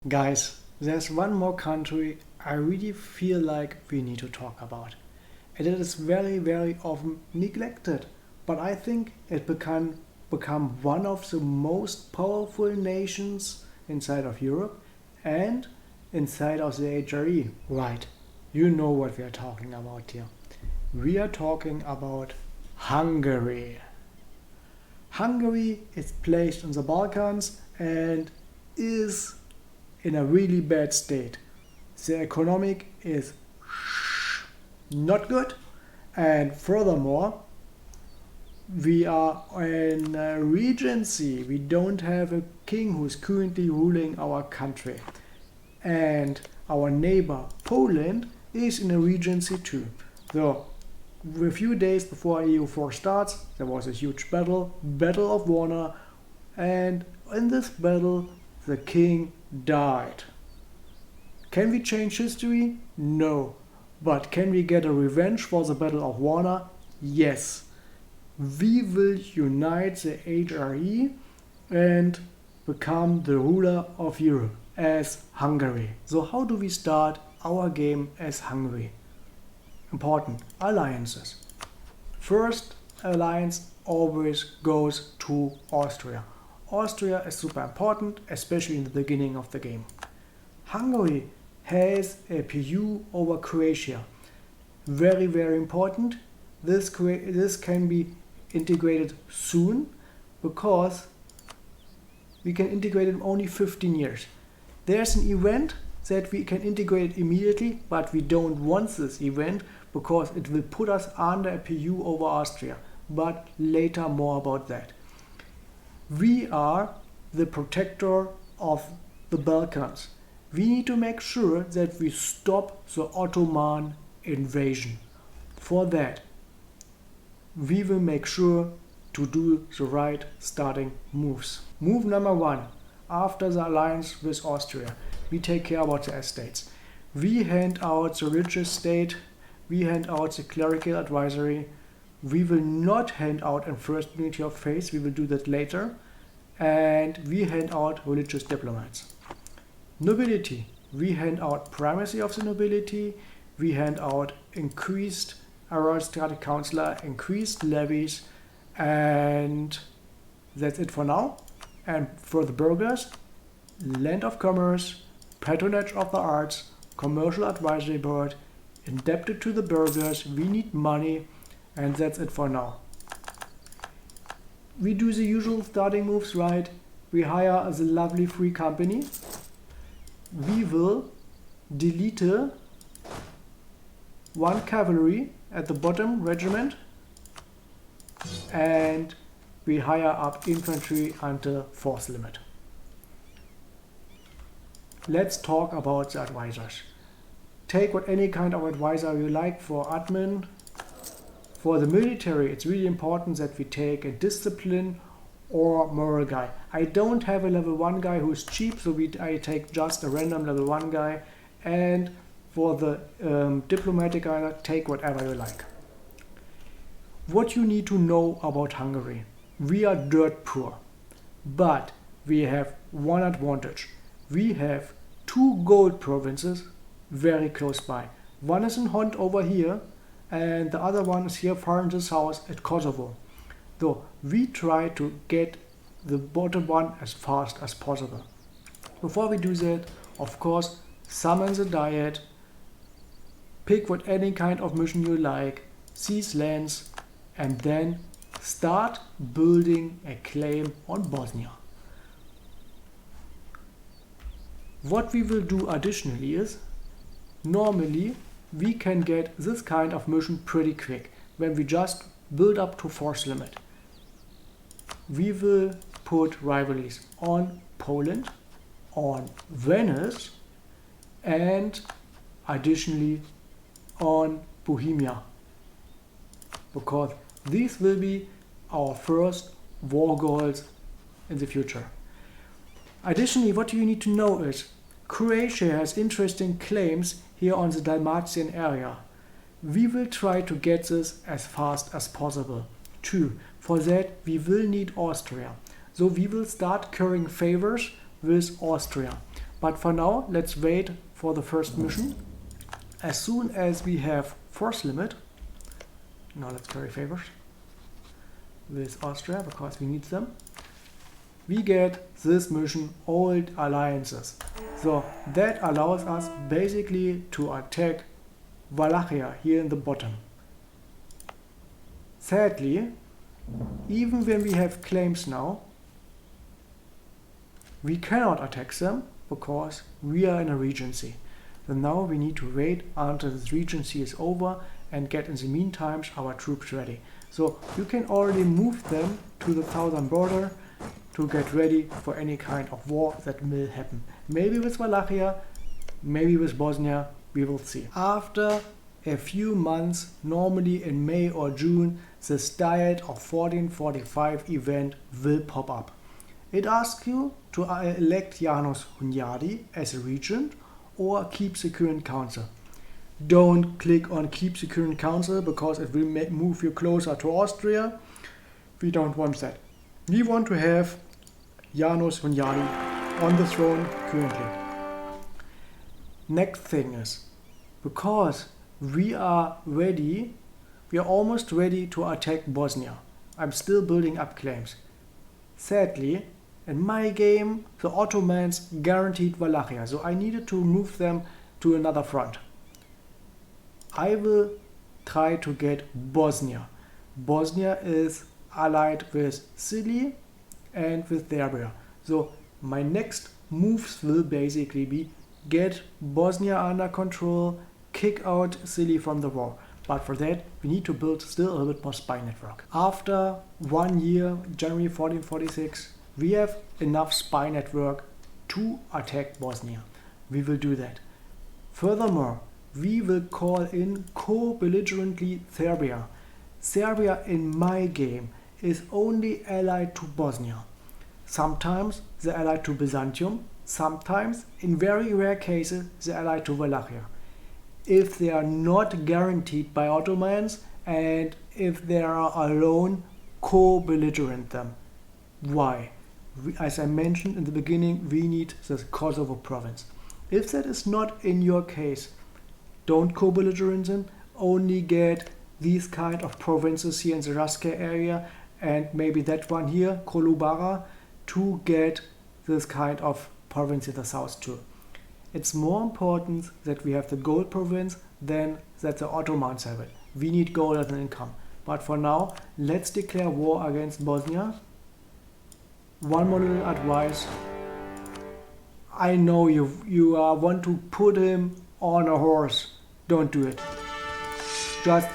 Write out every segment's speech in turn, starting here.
Guys, there's one more country I really feel like we need to talk about. And it is very, very often neglected. But I think it become one of the most powerful nations inside of Europe and inside of the HRE. Right, you know what we are talking about here. We are talking about Hungary. Hungary is placed in the Balkans and is in a really bad state. The economic is not good, and furthermore, we are in a regency. We don't have a king who is currently ruling our country. And our neighbor Poland is in a regency too. So, a few days before EU4 starts, there was a huge Battle of Warner, and in this battle, the king died. Can we change history? No. But can we get a revenge for the Battle of Warner? Yes. We will unite the HRE and become the ruler of Europe as Hungary. So how do we start our game as Hungary? Important, alliances. First alliance always goes to Austria. Austria is super important, especially in the beginning of the game. Hungary has a PU over Croatia. Very, very important. This can be integrated soon because we can integrate it in only 15 years. There's an event that we can integrate it immediately, but we don't want this event because it will put us under a PU over Austria. But later more about that. We are the protector of the Balkans. We need to make sure that we stop the Ottoman invasion. For that, we will make sure to do the right starting moves. Move number one, after the alliance with Austria, we take care about the estates. We hand out the richest state, we hand out the clerical advisory. We will not hand out in first unity of faith, we will do that later. And we hand out religious diplomats. Nobility, we hand out primacy of the nobility, we hand out increased aristocratic councillor, increased levies, and that's it for now. And for the burghers, land of commerce, patronage of the arts, commercial advisory board, indebted to the burghers, we need money, and that's it for now. We do the usual starting moves, right? We hire the lovely free company. We will delete one cavalry at the bottom regiment, and we hire up infantry until force limit. Let's talk about the advisors. Take what any kind of advisor you like for admin. For the military, it's really important that we take a discipline or moral guy. I don't have a level 1 guy who's cheap, so I take just a random level 1 guy. And for the diplomatic guy, take whatever you like. What you need to know about Hungary. We are dirt poor, but we have one advantage. We have 2 gold provinces very close by. One is in Hont over here, and the other one is here far in the south at Kosovo. So we try to get the bottom one as fast as possible. Before we do that, of course, summon the diet, pick what any kind of mission you like, seize lands, and then start building a claim on Bosnia. What we will do additionally is, normally we can get this kind of mission pretty quick when we just build up to force limit. We will put rivalries on Poland, on Venice, and additionally on Bohemia, because these will be our first war goals in the future. Additionally, what you need to know is Croatia has interesting claims here on the Dalmatian area. We will try to get this as fast as possible. 2. For that we will need Austria. So we will start currying favors with Austria. But for now, let's wait for the first mission. As soon as we have force limit, now let's carry favors with Austria because we need them. We get this mission, Old Alliances. So that allows us basically to attack Wallachia here in the bottom. Sadly, even when we have claims now, we cannot attack them because we are in a regency. So now we need to wait until this regency is over and get in the meantime our troops ready. So you can already move them to the southern border to get ready for any kind of war that will happen. Maybe with Wallachia, maybe with Bosnia, we will see. After a few months, normally in May or June, this Diet of 1445 event will pop up. It asks you to elect János Hunyadi as a regent or keep the current council. Don't click on keep the current council because it will move you closer to Austria. We don't want that. We want to have János Hunyadi on the throne currently. Next thing is, because we are almost ready to attack Bosnia. I'm still building up claims. Sadly, in my game, the Ottomans guaranteed Wallachia, so I needed to move them to another front. I will try to get Bosnia. Bosnia is allied with Sicily and with Serbia. So my next moves will basically be get Bosnia under control, kick out Sicily from the war. But for that, we need to build still a little bit more spy network. After 1 year, January 1446, we have enough spy network to attack Bosnia. We will do that. Furthermore, we will call in co-belligerently Serbia. Serbia in my game is only allied to Bosnia. Sometimes they're allied to Byzantium, sometimes, in very rare cases, they're allied to Wallachia. If they are not guaranteed by Ottomans and if they are alone, co-belligerent them. Why? As I mentioned in the beginning, we need the Kosovo province. If that is not in your case, don't co-belligerent them, only get these kind of provinces here in the Raska area and maybe that one here, Kolubara, to get this kind of province in the south too. It's more important that we have the gold province than that the Ottomans have it. We need gold as an income. But for now, let's declare war against Bosnia. One more little advice. I know you want to put him on a horse. Don't do it. Just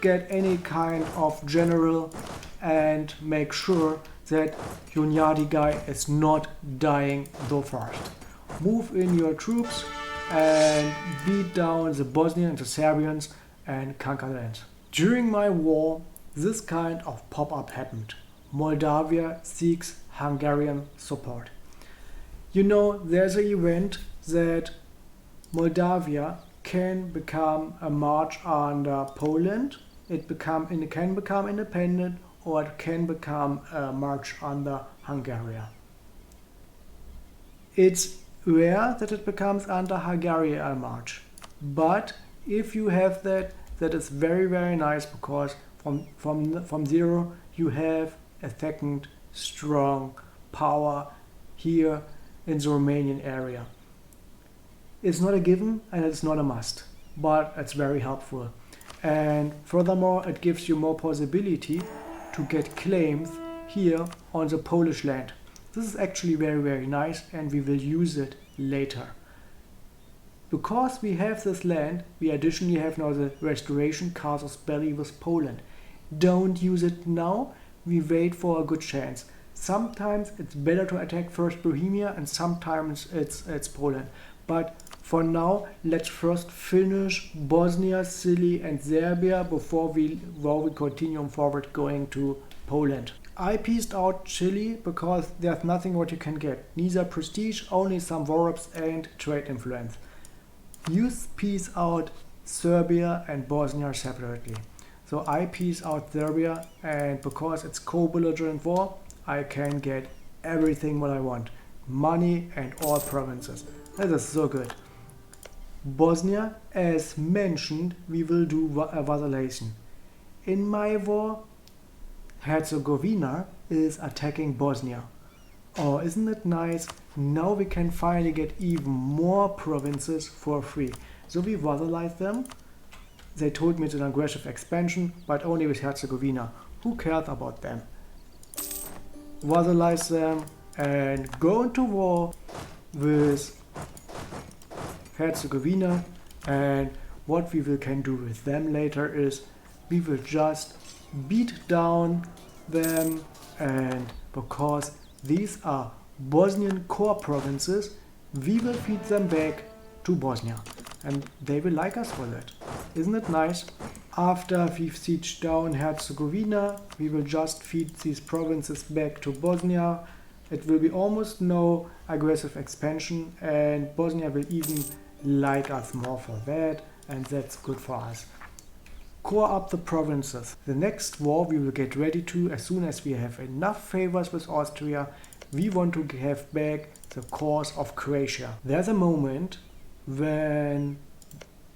get any kind of general and make sure that Hunyadi guy is not dying so fast. Move in your troops and beat down the Bosnians and the Serbians and conquer lands. During my war, this kind of pop-up happened. Moldavia seeks Hungarian support. You know, there's an event that Moldavia can become a march under Poland. It can become independent, or it can become a march under Hungary. It's rare that it becomes under Hungary a march, but if you have that, that is very, very nice because from zero you have a second strong power here in the Romanian area. It's not a given and it's not a must, but it's very helpful. And furthermore, it gives you more possibility to get claims here on the Polish land. This is actually very, very nice and we will use it later. Because we have this land, we additionally have now the restoration casus belli with Poland. Don't use it now, we wait for a good chance. Sometimes it's better to attack first Bohemia and sometimes it's Poland. But for now, let's first finish Bosnia, Sicily and Serbia before we continue forward going to Poland. I pieced out Chile because there's nothing what you can get. Neither prestige, only some war-ups and trade influence. You piece out Serbia and Bosnia separately. So I piece out Serbia, and because it's co-belligerent war, I can get everything what I want. Money and all provinces. That is so good. Bosnia, as mentioned, we will do a vassalization. In my war, Herzegovina is attacking Bosnia. Oh, isn't it nice? Now we can finally get even more provinces for free. So we vassalize them. They told me it's an aggressive expansion, but only with Herzegovina. Who cares about them? Vassalize them and go into war with Herzegovina. And what we can do with them later is we will just beat down them, and because these are Bosnian core provinces, we will feed them back to Bosnia and they will like us for that. Isn't it nice? After we've sieged down Herzegovina, we will just feed these provinces back to Bosnia. It will be almost no aggressive expansion and Bosnia will even like us more for that, and that's good for us. Core up the provinces. The next war we will get ready to as soon as we have enough favors with Austria. We want to have back the cause of Croatia. There's a moment when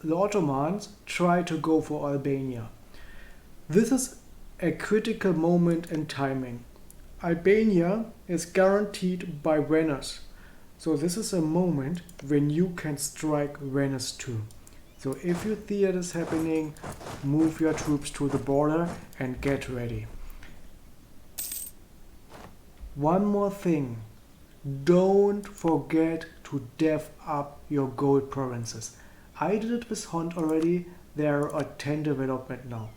the Ottomans try to go for Albania. This is a critical moment in timing. Albania is guaranteed by Venice. So this is a moment when you can strike Venice too. So if you see it is happening, move your troops to the border and get ready. One more thing, don't forget to dev up your gold provinces. I did it with Hont already, there are 10 development now.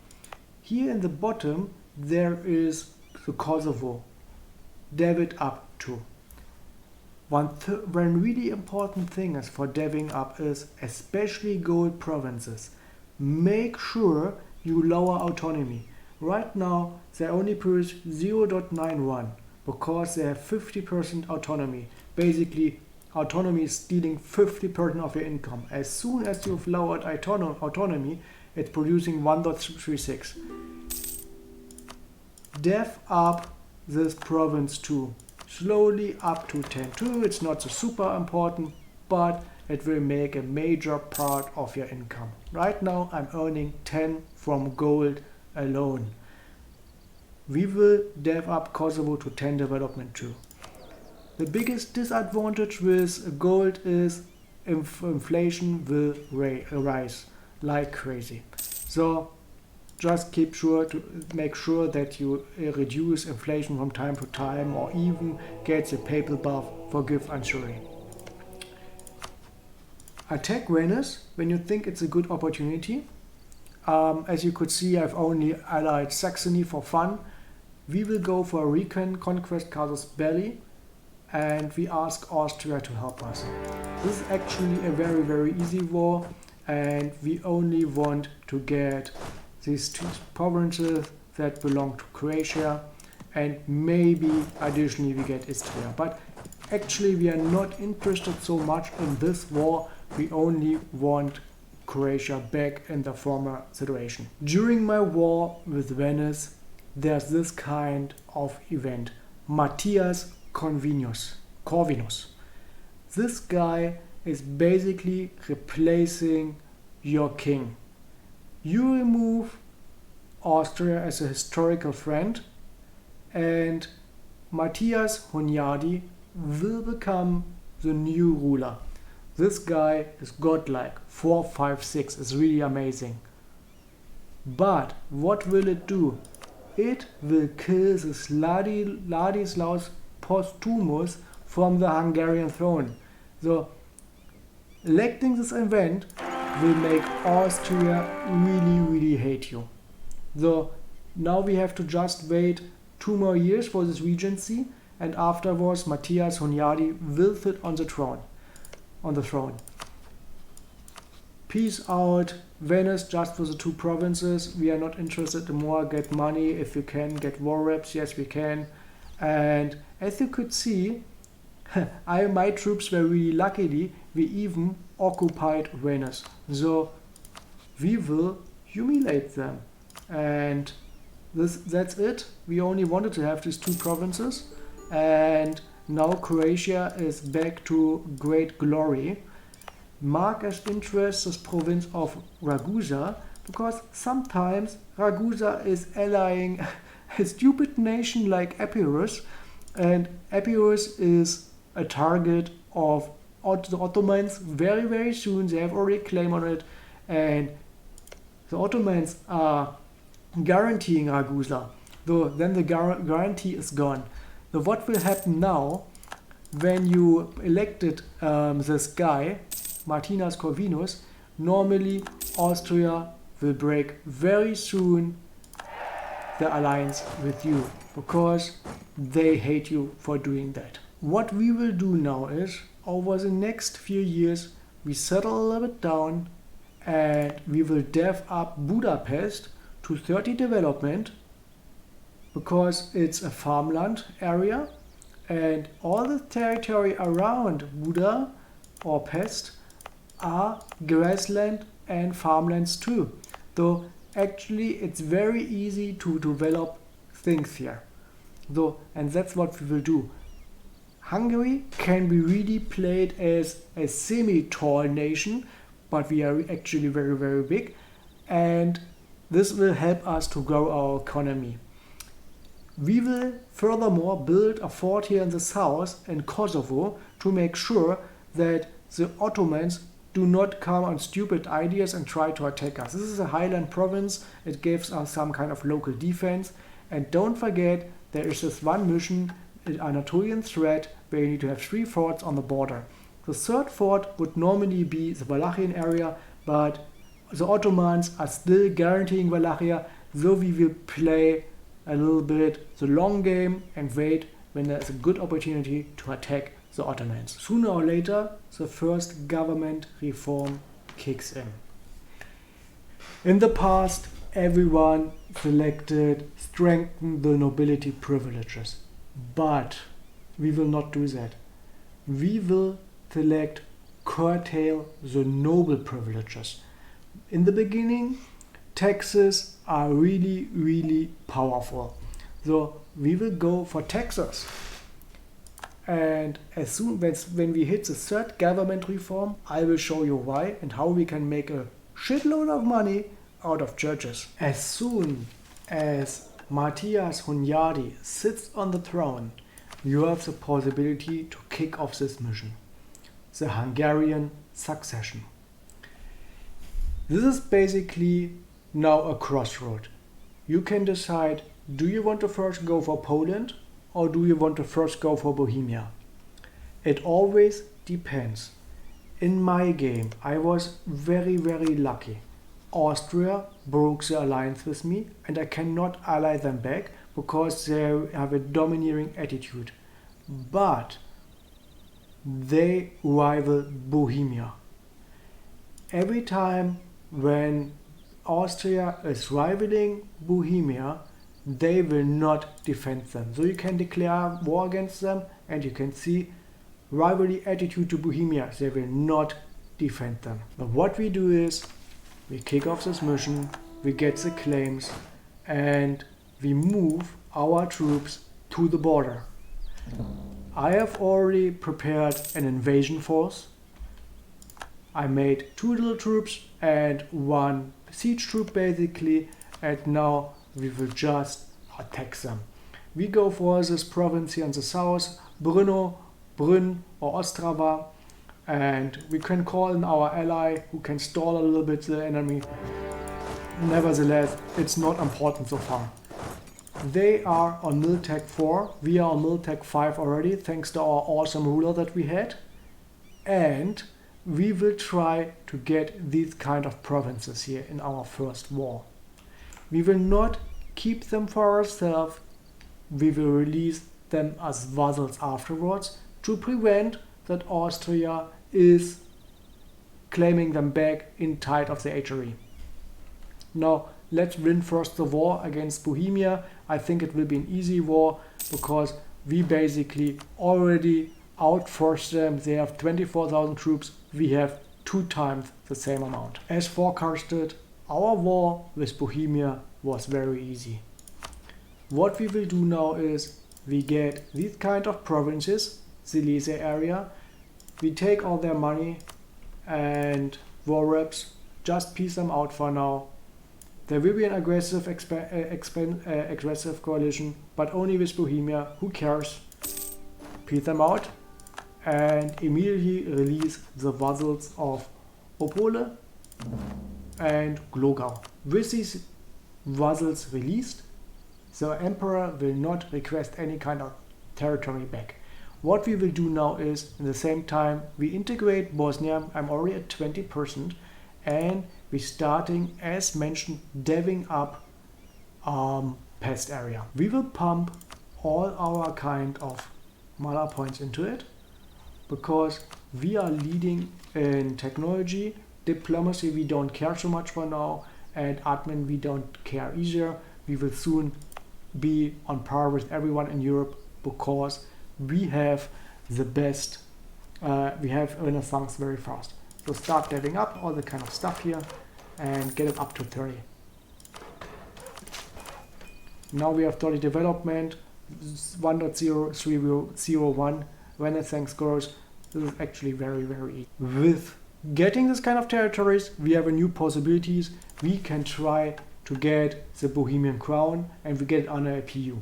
Here in the bottom there is the Kosovo, dev it up too. One really important thing is for deving up is, especially gold provinces, make sure you lower autonomy. Right now they only produce 0.91 because they have 50% autonomy. Basically autonomy is stealing 50% of your income. As soon as you've lowered autonomy, it's producing 1.36. Dev up this province too. Slowly up to 10.2. It's not so super important, but it will make a major part of your income. Right now I'm earning 10 from gold alone. We will dev up Kosovo to 10 development too. The biggest disadvantage with gold is inflation will rise like crazy. So just make sure that you reduce inflation from time to time, or even get the papal buff for gift insurance. Attack Venice when you think it's a good opportunity. As you could see, I've only allied Saxony for fun. We will go for a reconquest casus belli and we ask Austria to help us. This is actually a very, very easy war, and we only want to get these two provinces that belong to Croatia, and maybe additionally we get Istria. But actually we are not interested so much in this war, we only want Croatia back in the former situation. During my war with Venice, there's this kind of event, Matthias Corvinus. This guy is basically replacing your king. You remove Austria as a historical friend, and Matthias Hunyadi will become the new ruler. This guy is godlike, 4, 5, 6, is really amazing. But what will it do? It will kill this Ladislaus Postumus from the Hungarian throne. So electing this event will make Austria really, really hate you. So now we have to just wait 2 more years for this regency, and afterwards Matthias Hunyadi will sit on the throne. Peace out. Venice just for the 2 provinces. We are not interested in more. Get money if you can. Get war reps. Yes, we can. And as you could see, my troops were really lucky. We even occupied Venice. So we will humiliate them. And that's it. We only wanted to have these 2 provinces. And Now Croatia is back to great glory. Mark as interest this province of Ragusa, because sometimes Ragusa is allying a stupid nation like Epirus, and Epirus is a target of the Ottomans very, very soon. They have already claim on it, and the Ottomans are guaranteeing Ragusa, though then the guarantee is gone. So what will happen now when you elected this guy, Martinus Corvinus? Normally Austria will break very soon the alliance with you, because they hate you for doing that. What we will do now is, over the next few years, we settle a little bit down and we will dev up Budapest to 30 development, because it's a farmland area and all the territory around Buda or Pest are grassland and farmlands too. Though actually it's very easy to develop things here. And that's what we will do. Hungary can be really played as a semi-tall nation, but we are actually very, very big, and this will help us to grow our economy. We will furthermore build a fort here in the south in Kosovo to make sure that the Ottomans do not come on stupid ideas and try to attack us. This is a highland province. It gives us some kind of local defense. And don't forget, there is this one mission, an Anatolian threat, where you need to have 3 forts on the border. The 3rd fort would normally be the Wallachian area, but the Ottomans are still guaranteeing Wallachia, so we will play a little bit the long game and wait when there's a good opportunity to attack the Ottomans. Sooner or later, the first government reform kicks in. In the past, everyone selected strengthen the nobility privileges, but we will not do that. We will select curtail the noble privileges. In the beginning, taxes are really, really powerful. So we will go for taxes. And as soon as when we hit the 3rd government reform, I will show you why and how we can make a shitload of money out of churches. As soon as Matthias Hunyadi sits on the throne, you have the possibility to kick off this mission, the Hungarian succession. This is basically now a crossroad. You can decide, do you want to first go for Poland or do you want to first go for Bohemia? It always depends. In my game, I was very, very lucky. Austria broke the alliance with me and I cannot ally them back because they have a domineering attitude. But they rival Bohemia. Every time when Austria is rivaling Bohemia, they will not defend them. So you can declare war against them and you can see rivalry attitude to Bohemia. They will not defend them. But what we do is we kick off this mission, we get the claims, and we move our troops to the border. I have already prepared an invasion force. I made 2 little troops and 1 siege troop basically, and now we will just attack them. We go for this province here in the south, Brno, Brünn or Ostrava, and we can call in our ally who can stall a little bit the enemy. Nevertheless, it's not important so far. They are on Miltech 4, we are on Miltech 5 already, thanks to our awesome ruler that we had. And we will try to get these kind of provinces here in our first war. We will not keep them for ourselves, we will release them as vassals afterwards to prevent that Austria is claiming them back in tide of the Heir. Now let's win first the war against Bohemia. I think it will be an easy war because we basically already outforced them. They have 24,000 troops, we have 2 times the same amount. As forecasted, our war with Bohemia was very easy. What we will do now is we get these kind of provinces, Silesia area, we take all their money and war reps, just peace them out for now. There will be an aggressive aggressive coalition, but only with Bohemia. Who cares? Peace them out and immediately release the vassals of Opole and Glogau. With these vassals released, the emperor will not request any kind of territory back. What we will do now is, in the same time, we integrate Bosnia. I'm already at 20%, and we're starting, as mentioned, deving up pest area. We will pump all our kind of mana points into it, because we are leading in technology. Diplomacy we don't care so much for now, and admin we don't care either. We will soon be on par with everyone in Europe, because we have the best, we have Renaissance very fast. So start deving up all the kind of stuff here and get it up to 30. Now we have 30 development, 1.0301 Renaissance scores. This is actually very easy. With getting this kind of territories, we have a new possibilities. We can try to get the Bohemian crown, and we get it under a PU.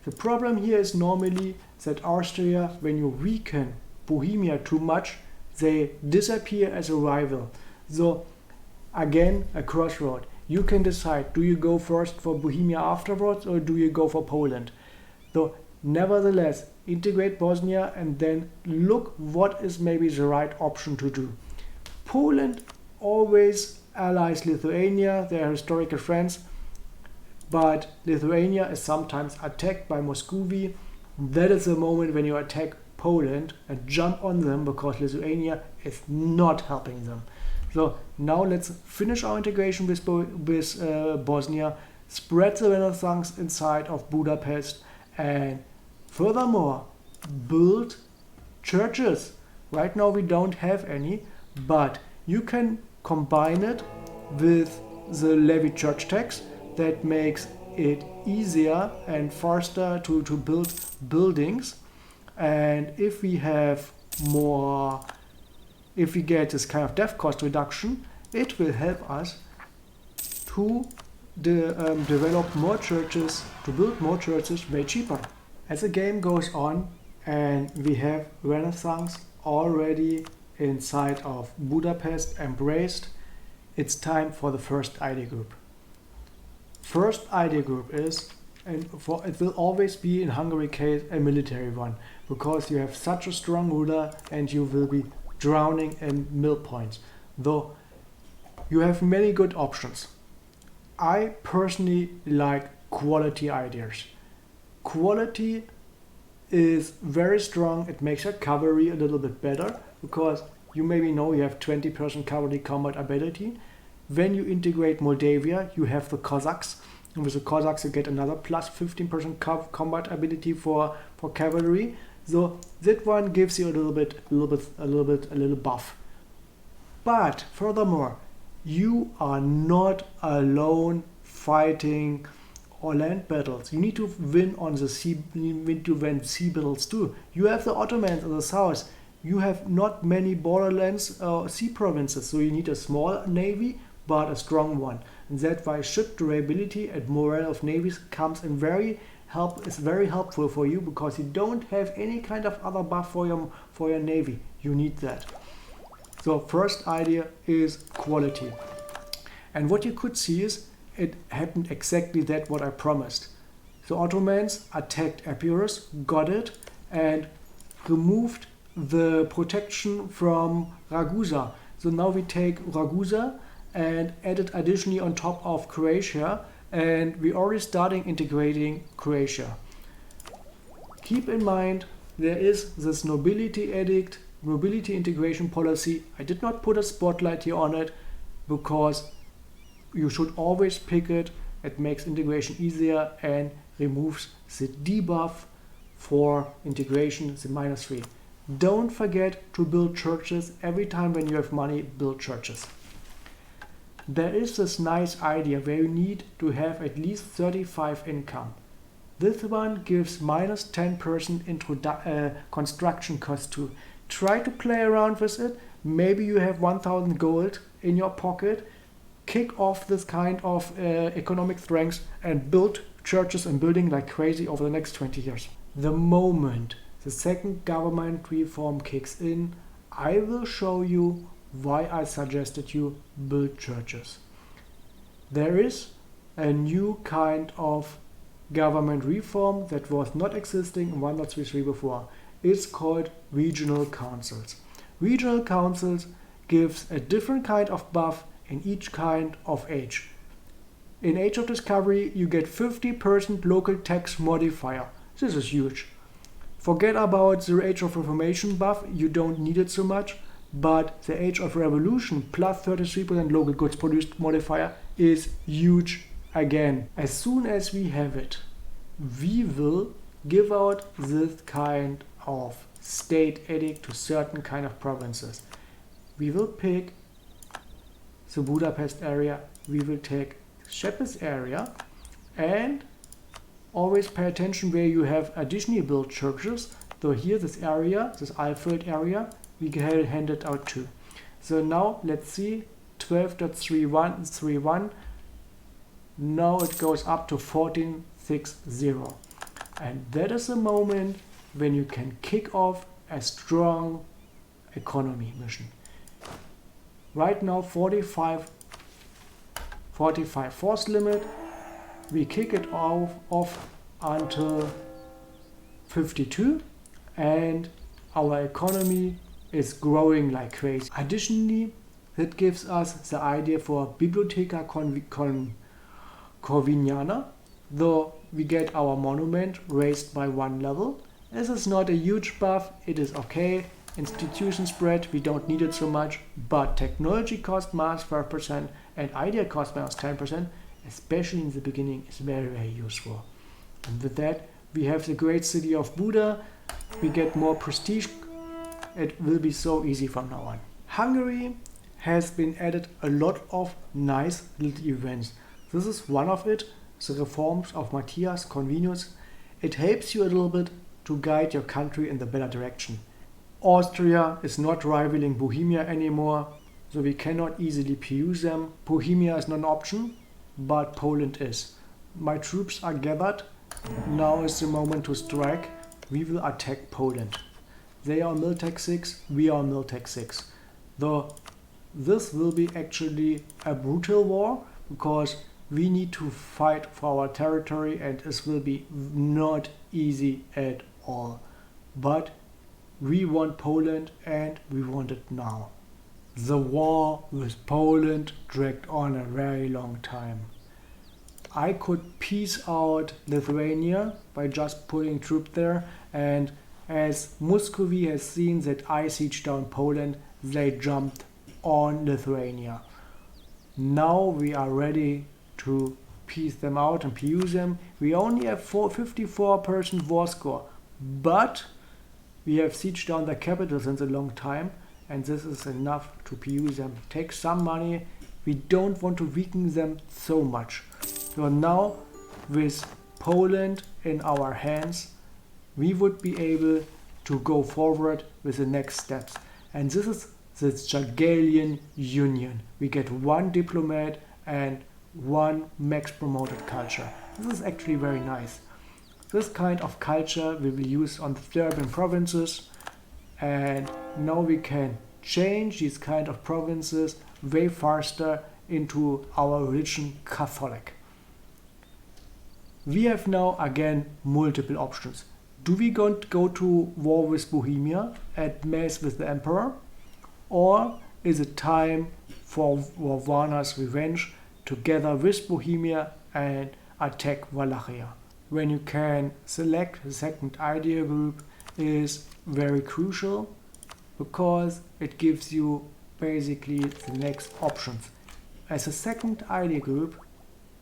The problem here is normally that Austria, when you weaken Bohemia too much, they disappear as a rival. So again, a crossroad. You can decide, do you go first for Bohemia afterwards, or do you go for Poland? So nevertheless, integrate Bosnia and then look what is maybe the right option to do. Poland always allies Lithuania, they are historical friends, but Lithuania is sometimes attacked by Muscovy. That is the moment when you attack Poland and jump on them, because Lithuania is not helping them. So now let's finish our integration with Bosnia, spread the Renaissance inside of Budapest, and furthermore build churches. Right now we don't have any, but you can combine it with the levy church tax. That makes it easier and faster to build buildings. And if we have more, if we get this kind of dev cost reduction, it will help us to develop more churches, to build more churches way cheaper. As the game goes on and we have Renaissance already inside of Budapest embraced, it's time for the first idea group. First idea group is, and it will always be in Hungary case, a military one, because you have such a strong ruler and you will be drowning in mill points. Though you have many good options. I personally like quality ideas. Quality is very strong. It makes your cavalry a little bit better, because you maybe know you have 20% cavalry combat ability. When you integrate Moldavia, you have the Cossacks, and with the Cossacks you get another plus 15% combat ability for cavalry. So that one gives you a little buff. But furthermore, you are not alone fighting or land battles. You need to win on the sea. You need to win sea battles too. You have the Ottomans in the south. You have not many borderlands or sea provinces, so you need a small navy but a strong one. And that's why ship durability and morale of navies comes in is very helpful for you, because you don't have any kind of other buff for your navy. You need that. So first idea is quality. And what you could see is it happened exactly that what I promised. The Ottomans attacked Epirus, got it, and removed the protection from Ragusa. So now we take Ragusa and add it additionally on top of Croatia, and we're already starting integrating Croatia. Keep in mind, there is this nobility edict, nobility integration policy. I did not put a spotlight here on it, because you should always pick it. It makes integration easier and removes the debuff for integration, the -3. Don't forget to build churches. Every time when you have money, build churches. There is this nice idea where you need to have at least 35 income. This one gives minus 10% construction cost too. Try to play around with it. Maybe you have 1000 gold in your pocket. Kick off this kind of economic strength and build churches and building like crazy over the next 20 years. The moment the second government reform kicks in, I will show you why I suggested you build churches. There is a new kind of government reform that was not existing in 1.33 before. It's called regional councils. Regional councils gives a different kind of buff in each kind of age. In Age of Discovery, you get 50% local tax modifier. This is huge. Forget about the Age of Reformation buff, you don't need it so much, but the Age of Revolution plus 33% local goods produced modifier is huge again. As soon as we have it, we will give out this kind of state edict to certain kind of provinces. We will pick the Budapest area, we will take Szepes area, and always pay attention where you have additionally built churches. So here this area, this Alfred area, we can hand it out too. So now let's see 12.3131. Now it goes up to 14.60. And that is the moment when you can kick off a strong economy mission. Right now 45 force limit. We kick it off until 52 and our economy is growing like crazy. Additionally, that gives us the idea for Bibliotheca Corviniana, though we get our monument raised by 1 level. This is not a huge buff, it is okay. Institution spread, we don't need it so much, but technology cost minus 5% and idea cost minus 10%, especially in the beginning, is very, very useful. And with that, we have the great city of Buda, we get more prestige, it will be so easy from now on. Hungary has been added a lot of nice little events. This is one of it, the reforms of Matthias Corvinus. It helps you a little bit to guide your country in the better direction. Austria is not rivaling Bohemia anymore, so we cannot easily PU them. Bohemia is not an option, but Poland is. My troops are gathered. Now is the moment to strike. We will attack Poland. They are Miltech 6, we are Miltech 6. Though this will be actually a brutal war, because we need to fight for our territory and this will be not easy at all. But we want Poland and we want it now. The war with Poland dragged on a very long time. I could peace out Lithuania by just putting troops there, and as Muscovy has seen that I siege down Poland, they jumped on Lithuania. Now we are ready to peace them out and PU them. We only have 54% war score, but we have sieged down the capital since a long time, and this is enough to PU them. Take some money. We don't want to weaken them so much. So now, with Poland in our hands, we would be able to go forward with the next steps. And this is the Jagiellonian Union. We get 1 diplomat and 1 max promoted culture. This is actually very nice. This kind of culture we will use on the Serbian provinces, and now we can change these kind of provinces way faster into our religion Catholic. We have now again multiple options. Do we go to war with Bohemia at mass with the Emperor, or is it time for Warna's revenge together with Bohemia and attack Wallachia? When you can select the second idea group is very crucial, because it gives you basically the next options. As a second idea group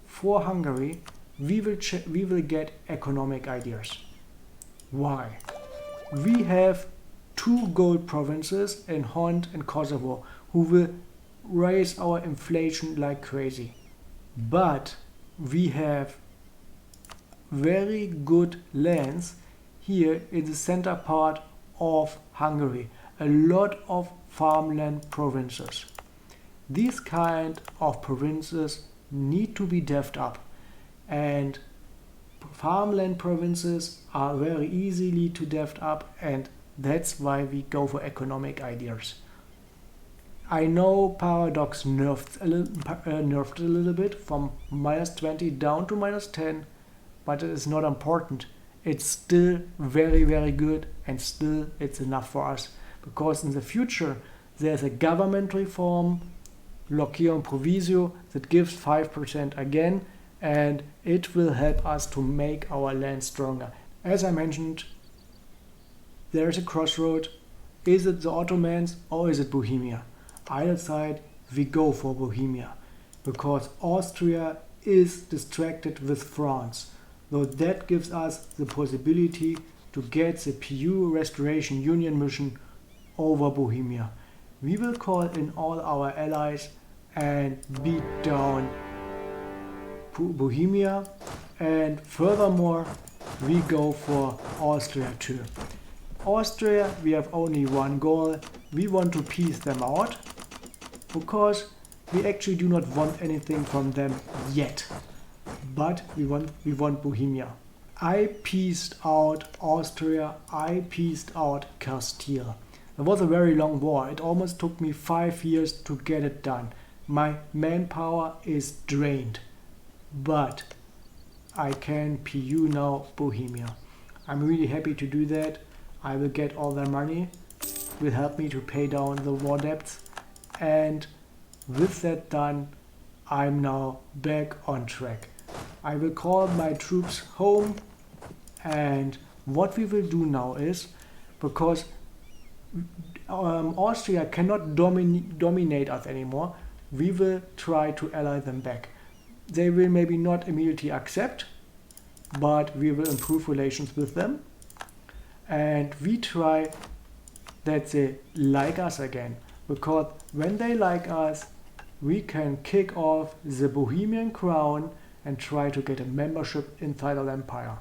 for Hungary, we will get economic ideas. Why? We have 2 gold provinces in Hont and Kosovo who will raise our inflation like crazy. But we have very good lands here in the center part of Hungary. A lot of farmland provinces. These kind of provinces need to be devved up, and farmland provinces are very easily to dev up, and that's why we go for economic ideas. I know Paradox nerfed a little bit from -20 down to -10, but it is not important. It's still very, very good, and still it's enough for us, because in the future there's a government reform, Lockierung Provisio, that gives 5% again, and it will help us to make our land stronger. As I mentioned, there's a crossroad. Is it the Ottomans or is it Bohemia? I decide we go for Bohemia, because Austria is distracted with France, though that gives us the possibility to get the PU Restoration Union mission over Bohemia. We will call in all our allies and beat down Bohemia, and furthermore we go for Austria too. Austria, we have only one goal. We want to peace them out, because we actually do not want anything from them yet, but we want Bohemia. I pieced out Austria, I pieced out Castile. It was a very long war. It almost took me 5 years to get it done. My manpower is drained, but I can PU now Bohemia. I'm really happy to do that. I will get all their money, will help me to pay down the war debts, and with that done, I'm now back on track. I will call my troops home, and what we will do now is, because Austria cannot dominate us anymore, we will try to ally them back. They will maybe not immediately accept, but we will improve relations with them, and we try that they like us again, because when they like us, we can kick off the Bohemian crown and try to get a membership inside of the empire.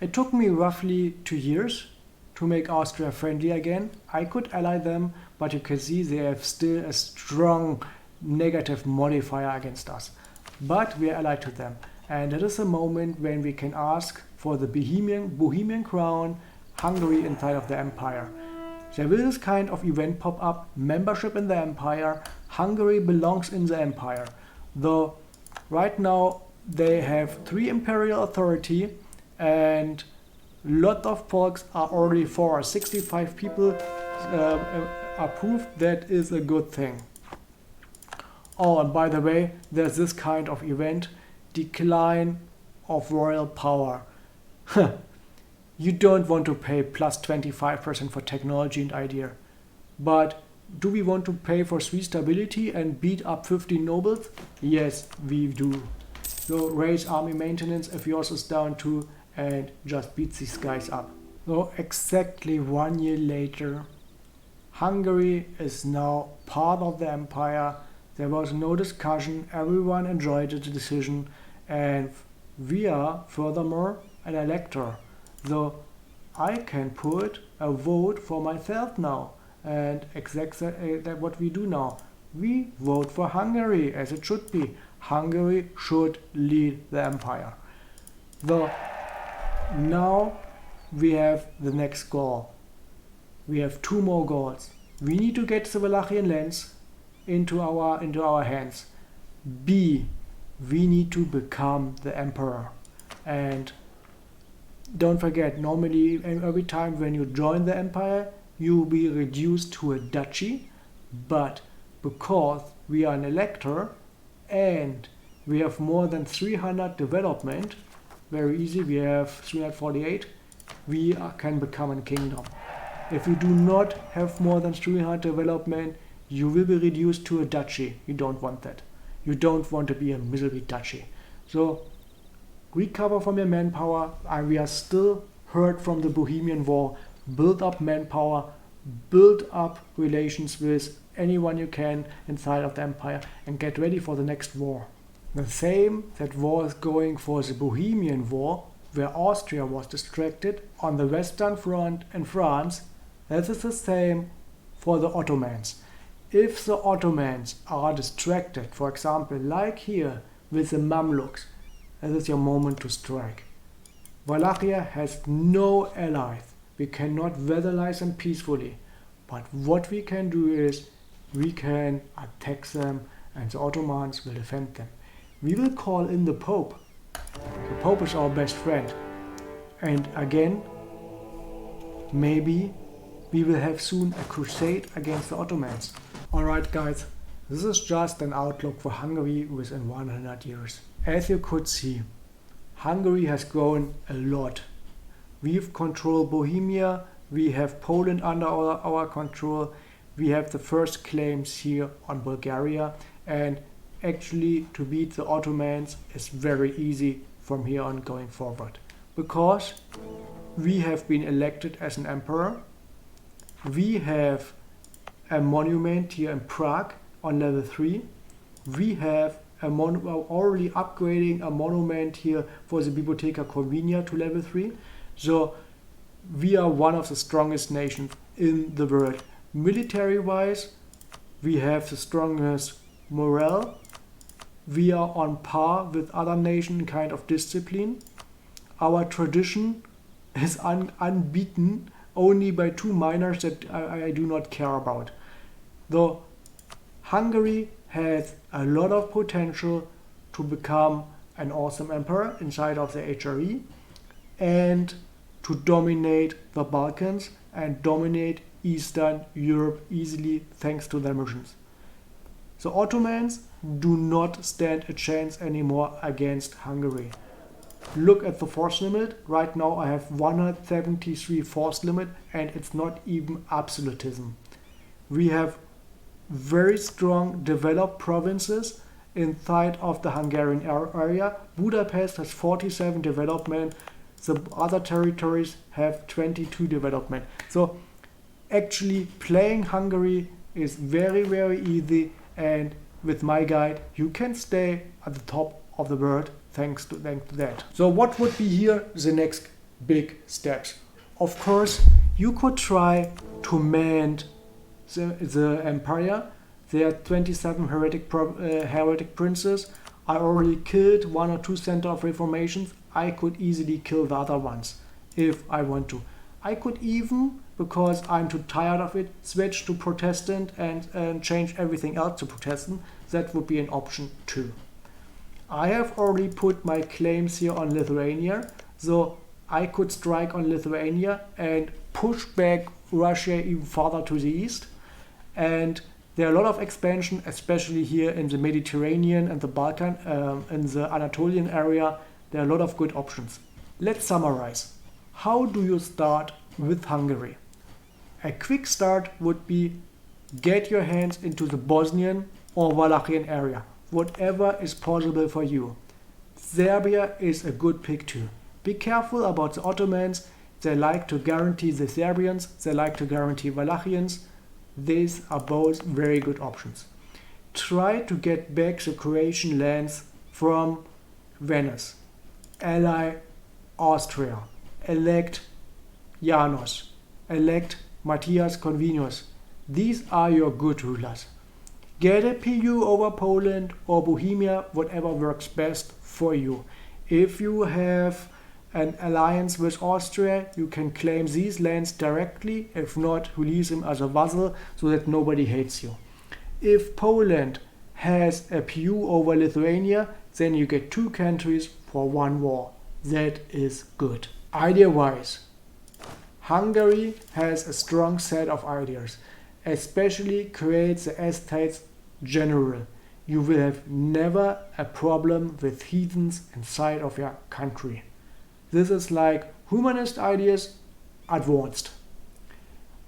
It took me roughly 2 years to make Austria friendly again. I could ally them, but you can see they have still a strong negative modifier against us. But we are allied to them, and it is a moment when we can ask for the Bohemian crown, Hungary inside of the empire. There will this kind of event pop up, membership in the empire. Hungary belongs in the empire, though right now they have 3 imperial authority, and lot of folks are already for. 65 people approved. That is a good thing. Oh, and by the way, there's this kind of event, decline of royal power. You don't want to pay plus 25% for technology and idea. But do we want to pay for 3 stability and beat up 15 nobles? Yes, we do. So raise army maintenance if yours is down too, and just beat these guys up. So exactly 1 year later, Hungary is now part of the empire. There was no discussion, everyone enjoyed the decision, and we are furthermore an elector. So I can put a vote for myself now, and exactly that's what we do now. We vote for Hungary, as it should be. Hungary should lead the empire. So now we have the next goal. We have 2 more goals. We need to get the Wallachian lands into our hands. B, we need to become the emperor. And don't forget, normally every time when you join the empire, you will be reduced to a duchy, but because we are an elector and we have more than 300 development, very easy, we have 348, we can become a kingdom. If you do not have more than 300 development, you will be reduced to a duchy. You don't want that. You don't want to be a miserable duchy. So recover from your manpower, and we are still hurt from the Bohemian War. Build up manpower, build up relations with anyone you can inside of the empire, and get ready for the next war. The same that war is going for the Bohemian War where Austria was distracted on the Western Front in France, that is the same for the Ottomans. If the Ottomans are distracted, for example, like here with the Mamluks, that is your moment to strike. Wallachia has no allies. We cannot vassalize them peacefully. But what we can do is we can attack them and the Ottomans will defend them. We will call in the Pope. The Pope is our best friend. And again, maybe we will have soon a crusade against the Ottomans. Alright guys, this is just an outlook for Hungary within 100 years. As you could see, Hungary has grown a lot. We've controlled Bohemia, we have Poland under our control, we have the first claims here on Bulgaria, and actually to beat the Ottomans is very easy from here on going forward. Because we have been elected as an emperor, we have a monument here in Prague on level 3, we have already upgrading a monument here for the Bibliotheca Corvinia to level 3. So we are one of the strongest nations in the world. Military wise, we have the strongest morale. We are on par with other nations in kind of discipline. Our tradition is unbeaten only by 2 minors that I do not care about. Though Hungary has a lot of potential to become an awesome emperor inside of the HRE and to dominate the Balkans and dominate Eastern Europe easily thanks to their missions. The Ottomans do not stand a chance anymore against Hungary. Look at the force limit. Right now I have 173 force limit and it's not even absolutism. We have very strong developed provinces inside of the Hungarian area. Budapest has 47 development. The other territories have 22 development. So actually playing Hungary is very, very easy, and with my guide you can stay at the top of the world thanks to that. So what would be here the next big steps? Of course, you could try to mend the empire. There are 27 heretic princes. I already killed 1 or 2 center of reformations. I could easily kill the other ones if I want to. I could even, because I'm too tired of it, switch to Protestant and change everything else to Protestant. That would be an option too. I have already put my claims here on Lithuania, so I could strike on Lithuania and push back Russia even farther to the east. And there are a lot of expansion, especially here in the Mediterranean and the Balkan, in the Anatolian area. There are a lot of good options. Let's summarize. How do you start with Hungary? A quick start would be get your hands into the Bosnian or Wallachian area, whatever is possible for you. Serbia is a good pick too. Be careful about the Ottomans. They like to guarantee the Serbians, they like to guarantee Wallachians. These are both very good options. Try to get back the Croatian lands from Venice. Ally Austria. Elect Janos. Elect Matthias Corvinus. These are your good rulers. Get a PU over Poland or Bohemia, whatever works best for you. If you have an alliance with Austria, you can claim these lands directly. If not, release them as a vassal so that nobody hates you. If Poland has a PU over Lithuania, then you get 2 countries for 1 war. That is good. Idea-wise, Hungary has a strong set of ideas, especially create the estates general. You will have never a problem with heathens inside of your country. This is like humanist ideas advanced.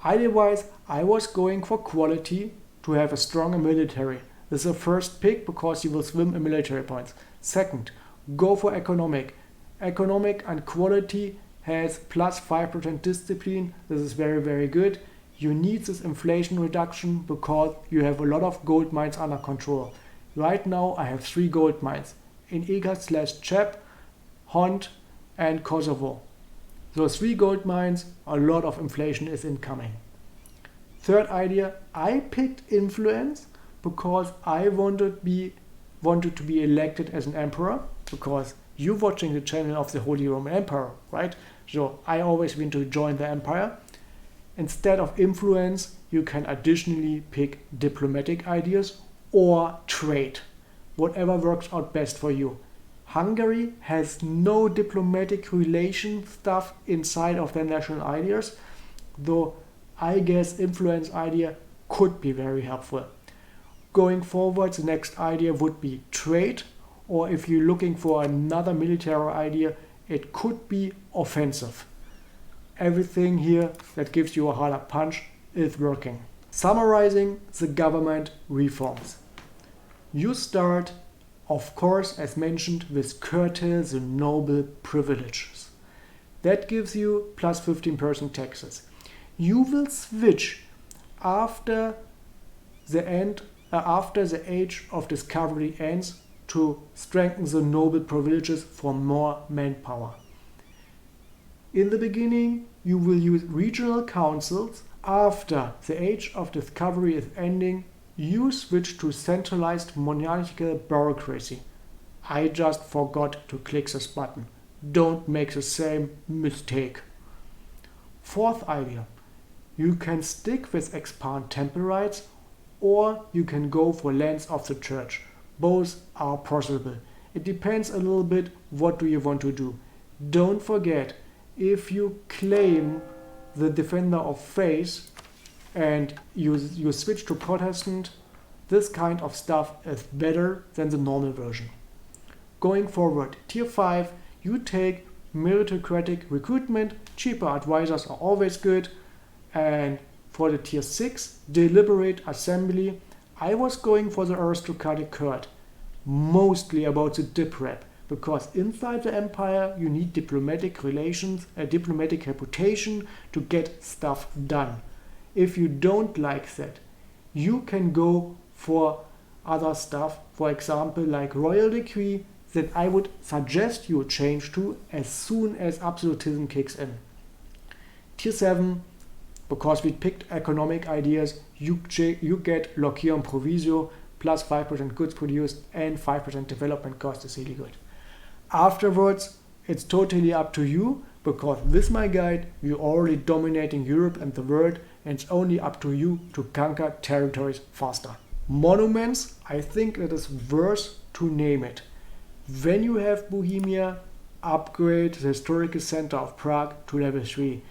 Idea-wise, I was going for quality to have a stronger military. This is the first pick because you will swim in military points. Second, go for economic. Economic and quality has plus 5% discipline. This is very, very good. You need this inflation reduction because you have a lot of gold mines under control. Right now I have 3 gold mines in Eger/Chep, Hont and Kosovo. So 3 gold mines, a lot of inflation is incoming. Third idea, I picked influence because I wanted to be elected as an emperor, because you're watching the channel of the Holy Roman Empire, right? So I always want to join the empire. Instead of influence, you can additionally pick diplomatic ideas or trade, whatever works out best for you. Hungary has no diplomatic relation stuff inside of their national ideas, though I guess influence idea could be very helpful. Going forward, the next idea would be trade, or if you're looking for another military idea, it could be offensive. Everything here that gives you a harder punch is working. Summarizing the government reforms. You start, of course, as mentioned, with curtail the noble privileges. That gives you plus 15% taxes. You will switch after the age of discovery ends to strengthen the noble privileges for more manpower. In the beginning, you will use regional councils. After the age of discovery is ending, you switch to centralized monarchical bureaucracy. I just forgot to click this button. Don't make the same mistake. Fourth idea, you can stick with expand temple rights, or you can go for lands of the church. Both are possible. It depends a little bit what do you want to do. Don't forget, if you claim the defender of faith and you switch to Protestant, this kind of stuff is better than the normal version. Going forward, tier 5, you take meritocratic recruitment, cheaper advisors are always good, and for the tier 6, deliberate assembly, I was going for the aristocratic court, mostly about the dip rep, because inside the empire you need diplomatic relations, a diplomatic reputation to get stuff done. If you don't like that, you can go for other stuff, for example like royal decree, that I would suggest you change to as soon as absolutism kicks in. Tier 7, because we picked economic ideas, you get Loquion Provisio, plus 5% goods produced and 5% development cost is really good. Afterwards, it's totally up to you, because with my guide, we're already dominating Europe and the world, and it's only up to you to conquer territories faster. Monuments, I think it is worth to name it. When you have Bohemia, upgrade the historical center of Prague to level 3.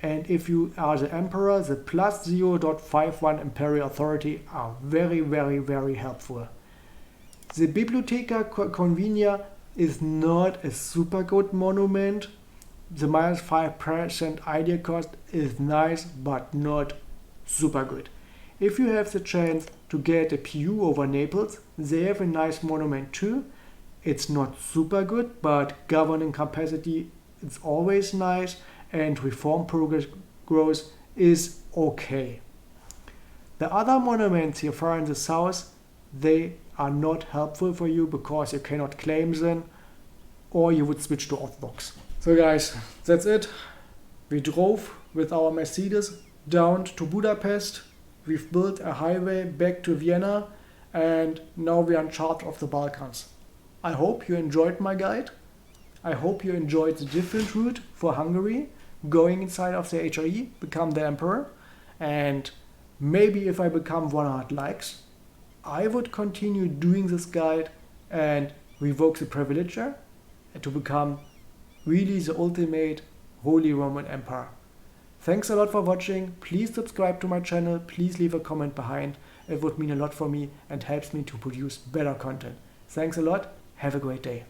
And if you are the emperor, the plus 0.51 imperial authority are very, very, very helpful. The Bibliotheca Convenia is not a super good monument. The minus 5% idea cost is nice, but not super good. If you have the chance to get a PU over Naples, they have a nice monument too. It's not super good, but governing capacity is always nice, and reform progress growth is okay. The other monuments here far in the south, they are not helpful for you because you cannot claim them, or you would switch to Orthodox. So guys, that's it. We drove with our Mercedes down to Budapest. We've built a highway back to Vienna, and now we are in charge of the Balkans. I hope you enjoyed my guide. I hope you enjoyed the different route for Hungary, going inside of the HRE, become the emperor, and maybe if I become 100 likes, I would continue doing this guide and revoke the privileger to become really the ultimate Holy Roman Empire. Thanks a lot for watching. Please subscribe to my channel. Please leave a comment behind. It would mean a lot for me and helps me to produce better content. Thanks a lot. Have a great day.